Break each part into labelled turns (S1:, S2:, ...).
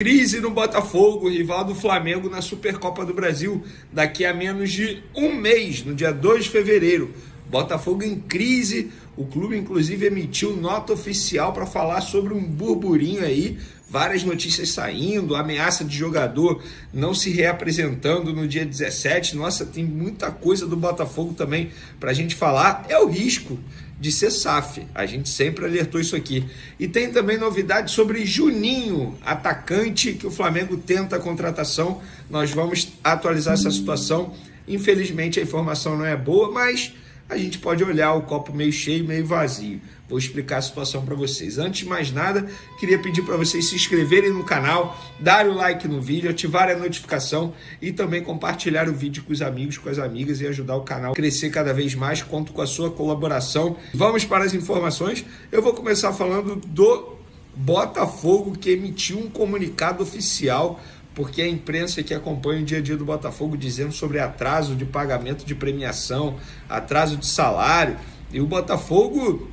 S1: Crise no Botafogo, rival do Flamengo na Supercopa do Brasil, daqui a menos de um mês, no dia 2 de fevereiro. Botafogo em crise, o clube inclusive emitiu nota oficial para falar sobre um burburinho aí, várias notícias saindo, ameaça de jogador não se reapresentando no dia 17. Nossa, tem muita coisa do Botafogo também para a gente falar. É o risco de ser SAF, a gente sempre alertou isso aqui. E tem também novidade sobre Juninho, atacante que o Flamengo tenta a contratação. Nós vamos atualizar essa situação. Infelizmente a informação não é boa, mas a gente pode olhar o copo meio cheio, meio vazio. Vou explicar a situação para vocês. Antes de mais nada, queria pedir para vocês se inscreverem no canal, darem o like no vídeo, ativarem a notificação e também compartilhar o vídeo com os amigos, com as amigas e ajudar o canal a crescer cada vez mais. Conto com a sua colaboração. Vamos para as informações. Eu vou começar falando do Botafogo, que emitiu um comunicado oficial, porque a imprensa que acompanha o dia a dia do Botafogo dizendo sobre atraso de pagamento de premiação, atraso de salário, e o Botafogo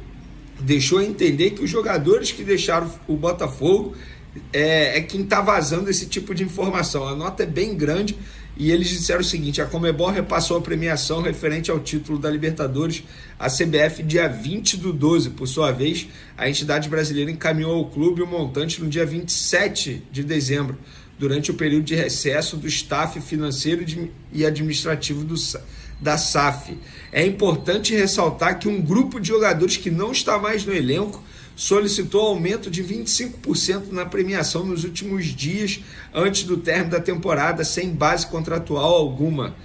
S1: deixou entender que os jogadores que deixaram o Botafogo é quem está vazando esse tipo de informação. A nota é bem grande e eles disseram o seguinte: a Conmebol repassou a premiação referente ao título da Libertadores à CBF dia 20/12. Por sua vez, a entidade brasileira encaminhou ao clube o montante no dia 27 de dezembro, durante o período de recesso do staff financeiro e administrativo da SAF. É importante ressaltar que um grupo de jogadores que não está mais no elenco solicitou aumento de 25% na premiação nos últimos dias antes do término da temporada, sem base contratual alguma,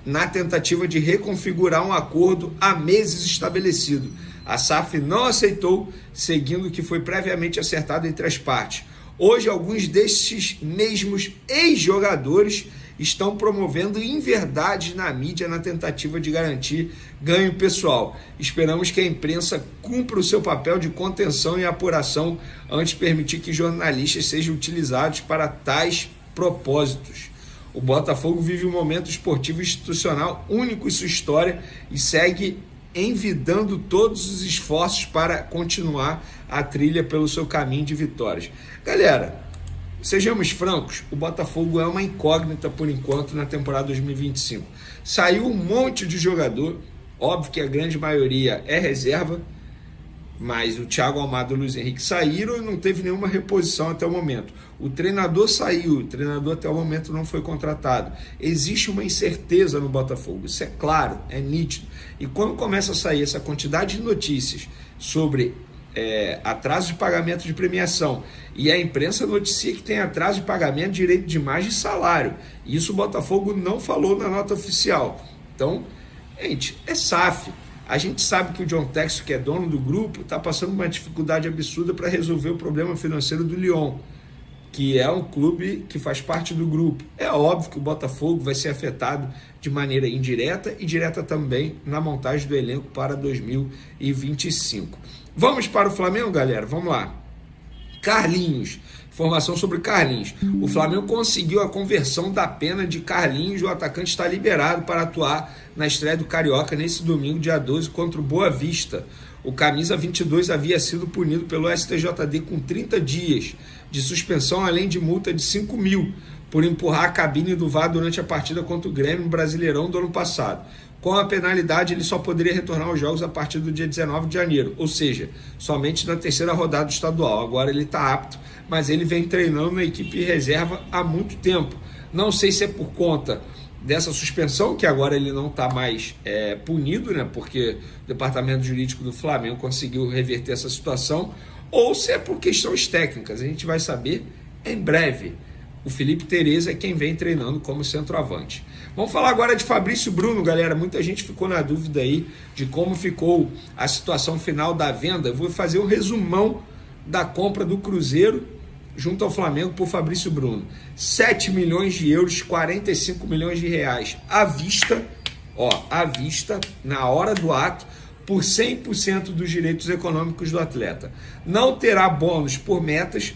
S1: na tentativa de reconfigurar um acordo há meses estabelecido. A SAF não aceitou, seguindo o que foi previamente acertado entre as partes. Hoje, alguns desses mesmos ex-jogadores estão promovendo inverdades na mídia na tentativa de garantir ganho pessoal. Esperamos que a imprensa cumpra o seu papel de contenção e apuração antes de permitir que jornalistas sejam utilizados para tais propósitos. O Botafogo vive um momento esportivo institucional único em sua história e segue envidando todos os esforços para continuar a trilha pelo seu caminho de vitórias. Galera, sejamos francos, o Botafogo é uma incógnita por enquanto na temporada 2025. Saiu um monte de jogador, óbvio que a grande maioria é reserva, mas o Thiago Almada e o Luiz Henrique saíram e não teve nenhuma reposição até o momento. O treinador saiu, o treinador até o momento não foi contratado. Existe uma incerteza no Botafogo, isso é claro, é nítido. E quando começa a sair essa quantidade de notícias sobre atraso de pagamento de premiação, e a imprensa noticia que tem atraso de pagamento de direito de imagem e salário, isso o Botafogo não falou na nota oficial. Então, gente, é SAF. A gente sabe que o John Textor, que é dono do grupo, está passando uma dificuldade absurda para resolver o problema financeiro do Lyon, que é um clube que faz parte do grupo. É óbvio que o Botafogo vai ser afetado de maneira indireta e direta também na montagem do elenco para 2025. Vamos para o Flamengo, galera? Vamos lá. Carlinhos. Informação sobre Carlinhos. O Flamengo conseguiu a conversão da pena de Carlinhos. O atacante está liberado para atuar na estreia do Carioca nesse domingo, dia 12, contra o Boa Vista. O camisa 22 havia sido punido pelo STJD com 30 dias de suspensão, além de multa de 5 mil, por empurrar a cabine do VAR durante a partida contra o Grêmio no Brasileirão do ano passado. Com a penalidade, ele só poderia retornar aos jogos a partir do dia 19 de janeiro, ou seja, somente na terceira rodada do estadual. Agora ele está apto, mas ele vem treinando na equipe reserva há muito tempo. Não sei se é por conta dessa suspensão, que agora ele não está mais punido, né, porque o departamento jurídico do Flamengo conseguiu reverter essa situação, ou se é por questões técnicas. A gente vai saber em breve. O Felipe Tereza é quem vem treinando como centroavante. Vamos falar agora de Fabrício Bruno, galera. Muita gente ficou na dúvida aí de como ficou a situação final da venda. Eu vou fazer um resumão da compra do Cruzeiro junto ao Flamengo por Fabrício Bruno. 7 milhões de euros, 45 milhões de reais à vista, à vista, na hora do ato, por 100% dos direitos econômicos do atleta. Não terá bônus por metas,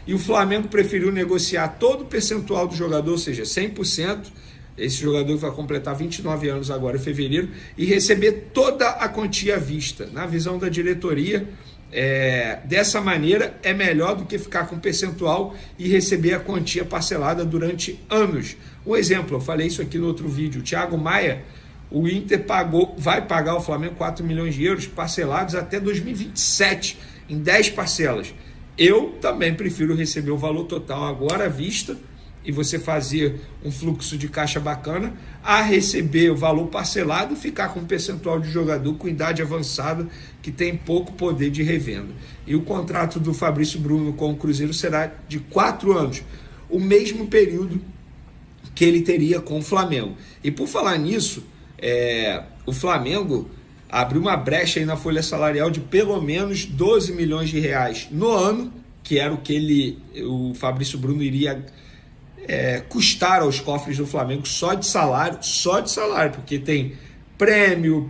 S1: e o Flamengo preferiu negociar todo o percentual do jogador, ou seja, 100%, esse jogador vai completar 29 anos agora em fevereiro, e receber toda a quantia à vista. Na visão da diretoria, dessa maneira é melhor do que ficar com percentual e receber a quantia parcelada durante anos. Um exemplo, eu falei isso aqui no outro vídeo, o Thiago Maia, o Inter vai pagar ao Flamengo 4 milhões de euros parcelados até 2027, em 10 parcelas. Eu também prefiro receber o valor total agora à vista e você fazer um fluxo de caixa bacana, a receber o valor parcelado e ficar com um percentual de jogador com idade avançada que tem pouco poder de revenda. E o contrato do Fabrício Bruno com o Cruzeiro será de 4 anos, o mesmo período que ele teria com o Flamengo. E por falar nisso, o Flamengo abriu uma brecha aí na folha salarial de pelo menos 12 milhões de reais no ano, que era o que o Fabrício Bruno iria custar aos cofres do Flamengo só de salário, porque tem prêmio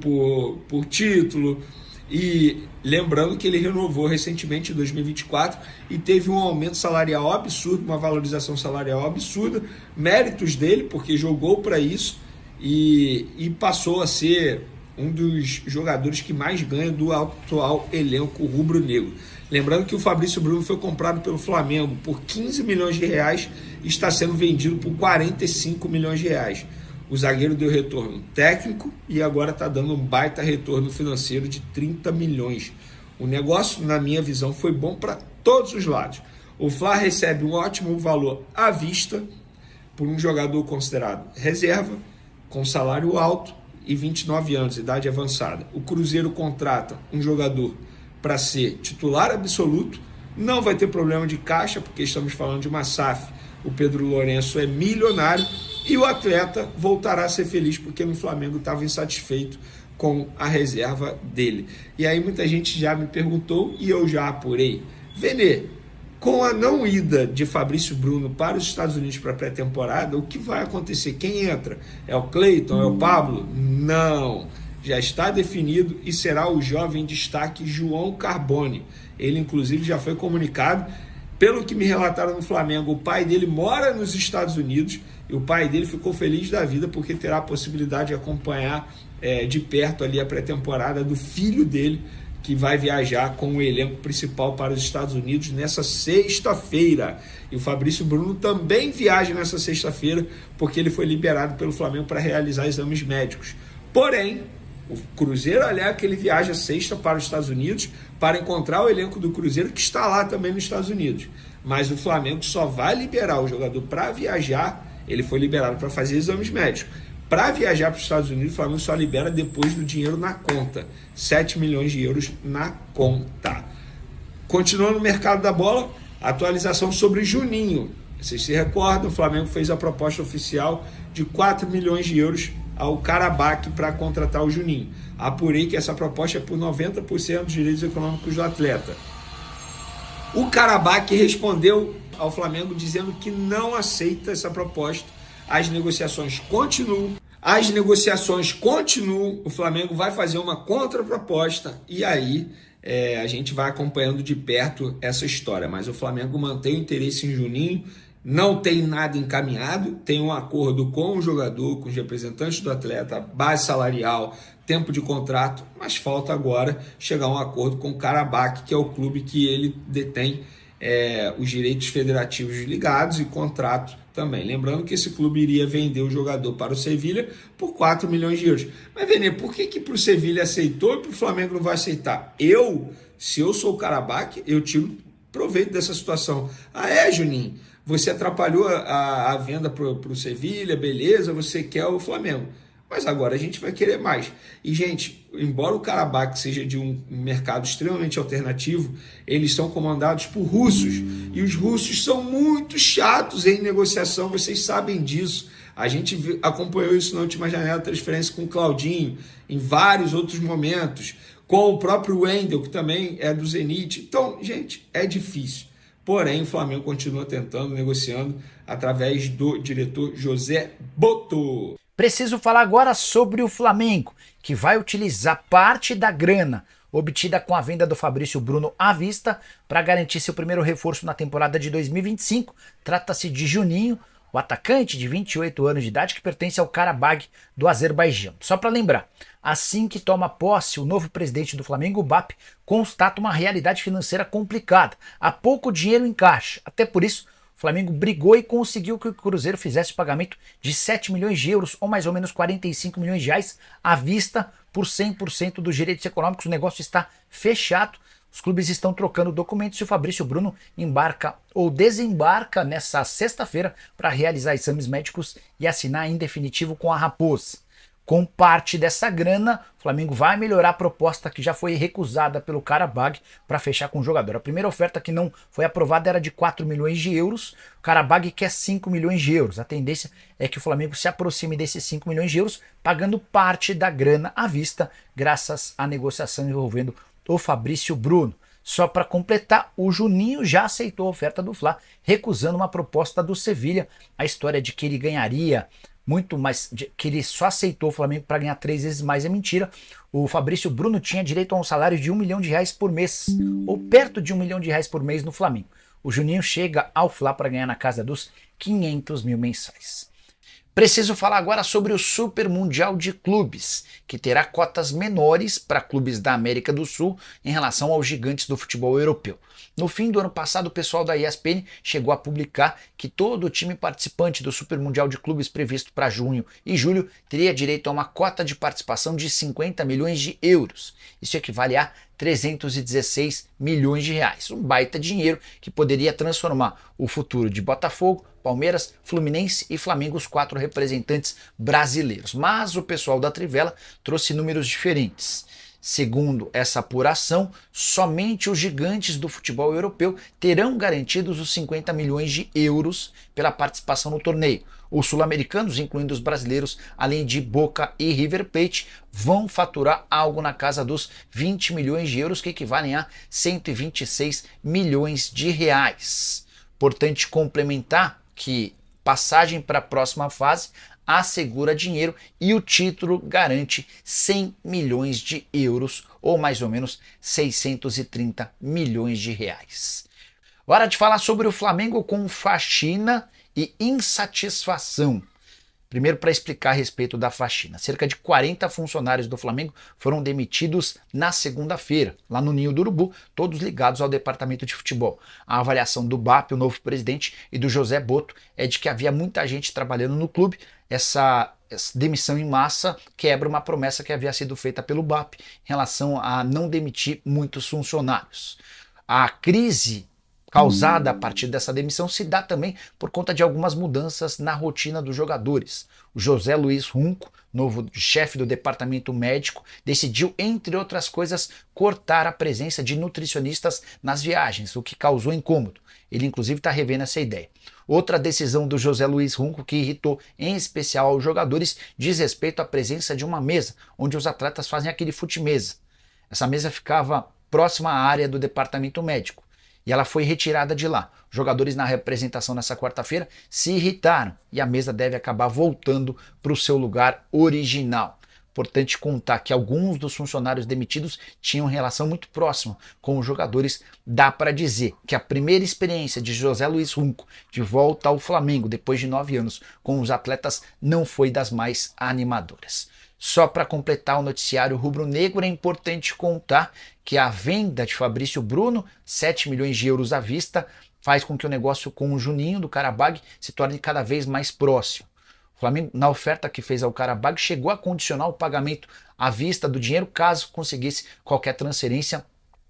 S1: por título, e lembrando que ele renovou recentemente em 2024 e teve um aumento salarial absurdo, uma valorização salarial absurda, méritos dele, porque jogou para isso e passou a ser um dos jogadores que mais ganha do atual elenco rubro-negro. Lembrando que o Fabrício Bruno foi comprado pelo Flamengo por 15 milhões de reais e está sendo vendido por 45 milhões de reais. O zagueiro deu retorno técnico e agora está dando um baita retorno financeiro de 30 milhões. O negócio, na minha visão, foi bom para todos os lados. O Fla recebe um ótimo valor à vista por um jogador considerado reserva, com salário alto e 29 anos, idade avançada. O Cruzeiro contrata um jogador para ser titular absoluto, não vai ter problema de caixa, porque estamos falando de uma SAF. O Pedro Lourenço é milionário e o atleta voltará a ser feliz, porque no Flamengo estava insatisfeito com a reserva dele. E aí muita gente já me perguntou e eu já apurei. Venê, com a não ida de Fabrício Bruno para os Estados Unidos para a pré-temporada, o que vai acontecer? Quem entra? É o Cleiton? É o Pablo? Não! Já está definido e será o jovem destaque João Carbone. Ele, inclusive, já foi comunicado. Pelo que me relataram no Flamengo, o pai dele mora nos Estados Unidos e o pai dele ficou feliz da vida porque terá a possibilidade de acompanhar de perto ali a pré-temporada do filho dele, que vai viajar com o elenco principal para os Estados Unidos nessa sexta-feira. E o Fabrício Bruno também viaja nessa sexta-feira porque ele foi liberado pelo Flamengo para realizar exames médicos. Porém, o Cruzeiro alega que ele viaja sexta para os Estados Unidos para encontrar o elenco do Cruzeiro, que está lá também nos Estados Unidos. Mas o Flamengo só vai liberar o jogador para viajar, ele foi liberado para fazer exames médicos. Para viajar para os Estados Unidos, o Flamengo só libera depois do dinheiro na conta. 7 milhões de euros na conta. Continuando no mercado da bola, atualização sobre Juninho. Vocês se recordam, o Flamengo fez a proposta oficial de 4 milhões de euros ao Karabakh para contratar o Juninho. Apurei que essa proposta é por 90% dos direitos econômicos do atleta. O Karabakh respondeu ao Flamengo dizendo que não aceita essa proposta. As negociações continuam. O Flamengo vai fazer uma contraproposta e aí a gente vai acompanhando de perto essa história. Mas o Flamengo mantém o interesse em Juninho. Não tem nada encaminhado, tem um acordo com o jogador, com os representantes do atleta, base salarial, tempo de contrato, mas falta agora chegar a um acordo com o Karabakh, que é o clube que ele detém os direitos federativos ligados e contrato também. Lembrando que esse clube iria vender o jogador para o Sevilha por 4 milhões de euros. Mas, Venê, por que para o Sevilha aceitou e para o Flamengo não vai aceitar? Se eu sou o Karabakh, eu tiro proveito dessa situação. Juninho? Você atrapalhou a venda para o Sevilha, beleza, você quer o Flamengo. Mas agora a gente vai querer mais. E, gente, embora o Karabakh seja de um mercado extremamente alternativo, eles são comandados por russos. E os russos são muito chatos em negociação, vocês sabem disso. A gente acompanhou isso na última janela de transferência com o Claudinho, em vários outros momentos, com o próprio Wendel, que também é do Zenit. Então, gente, é difícil. Porém, o Flamengo continua tentando, negociando, através do diretor José Botto.
S2: Preciso falar agora sobre o Flamengo, que vai utilizar parte da grana obtida com a venda do Fabrício Bruno à vista para garantir seu primeiro reforço na temporada de 2025. Trata-se de Juninho, o atacante de 28 anos de idade que pertence ao Karabag do Azerbaijão. Só para lembrar, assim que toma posse, o novo presidente do Flamengo, o BAP, constata uma realidade financeira complicada. Há pouco dinheiro em caixa. Até por isso, o Flamengo brigou e conseguiu que o Cruzeiro fizesse o pagamento de 7 milhões de euros, ou mais ou menos 45 milhões de reais, à vista por 100% dos direitos econômicos. O negócio está fechado. Os clubes estão trocando documentos e o Fabrício Bruno embarca ou desembarca nessa sexta-feira para realizar exames médicos e assinar em definitivo com a Raposa. Com parte dessa grana, o Flamengo vai melhorar a proposta que já foi recusada pelo Karabag para fechar com o jogador. A primeira oferta que não foi aprovada era de 4 milhões de euros, o Karabag quer 5 milhões de euros. A tendência é que o Flamengo se aproxime desses 5 milhões de euros, pagando parte da grana à vista, graças à negociação envolvendo o Fabrício Bruno. Só para completar, o Juninho já aceitou a oferta do Fla, recusando uma proposta do Sevilha. A história de que ele ganharia muito mais, que ele só aceitou o Flamengo para ganhar 3 vezes mais é mentira. O Fabrício Bruno tinha direito a um salário de 1 milhão de reais por mês, ou perto de 1 milhão de reais por mês no Flamengo. O Juninho chega ao Fla para ganhar na casa dos 500 mil mensais. Preciso falar agora sobre o Super Mundial de Clubes, que terá cotas menores para clubes da América do Sul em relação aos gigantes do futebol europeu. No fim do ano passado, o pessoal da ESPN chegou a publicar que todo o time participante do Super Mundial de Clubes previsto para junho e julho teria direito a uma cota de participação de 50 milhões de euros. Isso equivale a 316 milhões de reais. Um baita dinheiro que poderia transformar o futuro de Botafogo, Palmeiras, Fluminense e Flamengo, os 4 representantes brasileiros. Mas o pessoal da Trivela trouxe números diferentes. Segundo essa apuração, somente os gigantes do futebol europeu terão garantidos os 50 milhões de euros pela participação no torneio. Os sul-americanos, incluindo os brasileiros, além de Boca e River Plate, vão faturar algo na casa dos 20 milhões de euros, que equivalem a 126 milhões de reais. Importante complementar que passagem para a próxima fase assegura dinheiro e o título garante 100 milhões de euros, ou mais ou menos 630 milhões de reais. Hora de falar sobre o Flamengo com faxina e insatisfação. Primeiro, para explicar a respeito da faxina. Cerca de 40 funcionários do Flamengo foram demitidos na segunda-feira, lá no Ninho do Urubu, todos ligados ao departamento de futebol. A avaliação do BAP, o novo presidente, e do José Boto é de que havia muita gente trabalhando no clube. Essa demissão em massa quebra uma promessa que havia sido feita pelo BAP em relação a não demitir muitos funcionários. A crise causada a partir dessa demissão se dá também por conta de algumas mudanças na rotina dos jogadores. O José Luiz Runco, novo chefe do departamento médico, decidiu, entre outras coisas, cortar a presença de nutricionistas nas viagens, o que causou incômodo. Ele, inclusive, está revendo essa ideia. Outra decisão do José Luiz Runco, que irritou em especial aos jogadores, diz respeito à presença de uma mesa, onde os atletas fazem aquele fute-mesa. Essa mesa ficava próxima à área do departamento médico e ela foi retirada de lá. Os jogadores na representação nessa quarta-feira se irritaram e a mesa deve acabar voltando para o seu lugar original. Importante contar que alguns dos funcionários demitidos tinham relação muito próxima com os jogadores. Dá para dizer que a primeira experiência de José Luiz Runco de volta ao Flamengo depois de 9 anos com os atletas não foi das mais animadoras. Só para completar o noticiário rubro-negro, é importante contar que a venda de Fabrício Bruno, 7 milhões de euros à vista, faz com que o negócio com o Juninho do Karabag se torne cada vez mais próximo. O Flamengo, na oferta que fez ao Karabag, chegou a condicionar o pagamento à vista do dinheiro caso conseguisse qualquer transferência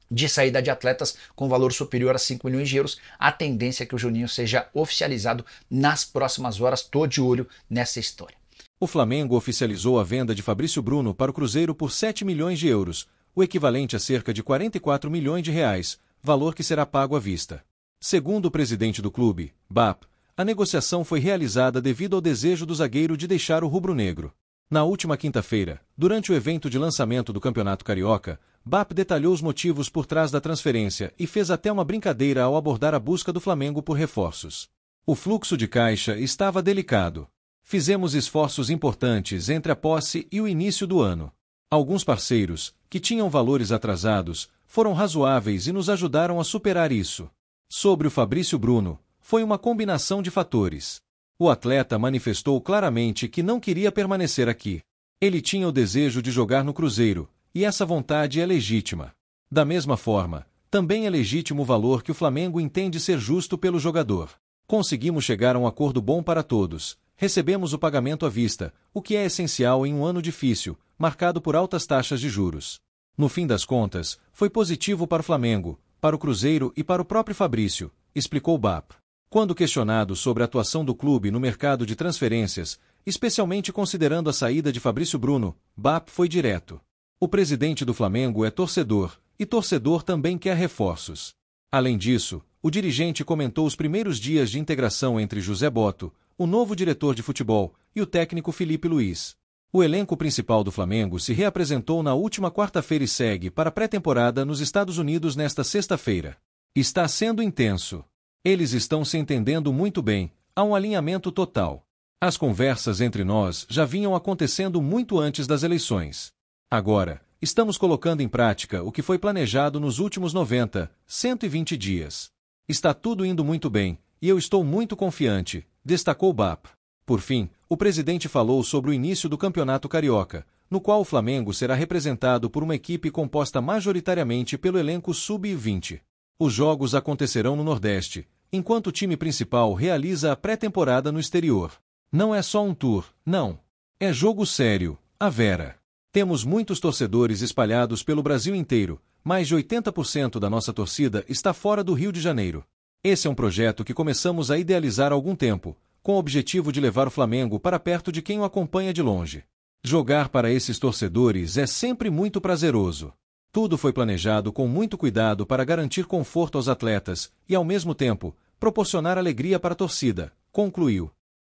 S2: de saída de atletas com valor superior a 5 milhões de euros. A tendência é que o Juninho seja oficializado nas próximas horas. Tô de olho nessa história.
S3: O Flamengo oficializou a venda de Fabrício Bruno para o Cruzeiro por 7 milhões de euros, o equivalente a cerca de 44 milhões de reais, valor que será pago à vista. Segundo o presidente do clube, BAP, a negociação foi realizada devido ao desejo do zagueiro de deixar o rubro-negro. Na última quinta-feira, durante o evento de lançamento do Campeonato Carioca, BAP detalhou os motivos por trás da transferência e fez até uma brincadeira ao abordar a busca do Flamengo por reforços. O fluxo de caixa estava delicado. Fizemos esforços importantes entre a posse e o início do ano. Alguns parceiros, que tinham valores atrasados, foram razoáveis e nos ajudaram a superar isso. Sobre o Fabrício Bruno, foi uma combinação de fatores. O atleta manifestou claramente que não queria permanecer aqui. Ele tinha o desejo de jogar no Cruzeiro, e essa vontade é legítima. Da mesma forma, também é legítimo o valor que o Flamengo entende ser justo pelo jogador. Conseguimos chegar a um acordo bom para todos. Recebemos o pagamento à vista, o que é essencial em um ano difícil, marcado por altas taxas de juros. No fim das contas, foi positivo para o Flamengo, para o Cruzeiro e para o próprio Fabrício, explicou o BAP. Quando questionado sobre a atuação do clube no mercado de transferências, especialmente considerando a saída de Fabrício Bruno, BAP foi direto. O presidente do Flamengo é torcedor, e torcedor também quer reforços. Além disso, o dirigente comentou os primeiros dias de integração entre José Botto, o novo diretor de futebol, e o técnico Felipe Luiz. O elenco principal do Flamengo se reapresentou na última quarta-feira e segue para a pré-temporada nos Estados Unidos nesta sexta-feira. Está sendo intenso. Eles estão se entendendo muito bem, há um alinhamento total. As conversas entre nós já vinham acontecendo muito antes das eleições. Agora, estamos colocando em prática o que foi planejado nos últimos 90, 120 dias. Está tudo indo muito bem, e eu estou muito confiante, destacou o BAP. Por fim, o presidente falou sobre o início do Campeonato Carioca, no qual o Flamengo será representado por uma equipe composta majoritariamente pelo elenco sub-20. Os jogos acontecerão no Nordeste, enquanto o time principal realiza a pré-temporada no exterior. Não é só um tour, não. É jogo sério, a Vera. Temos muitos torcedores espalhados pelo Brasil inteiro, mais de 80% da nossa torcida está fora do Rio de Janeiro. Esse é um projeto que começamos a idealizar há algum tempo, com o objetivo de levar o Flamengo para perto de quem o acompanha de longe. Jogar para esses torcedores é sempre muito prazeroso. Tudo foi planejado com muito cuidado para garantir conforto aos atletas e, ao mesmo tempo, proporcionar alegria para a torcida, concluiu.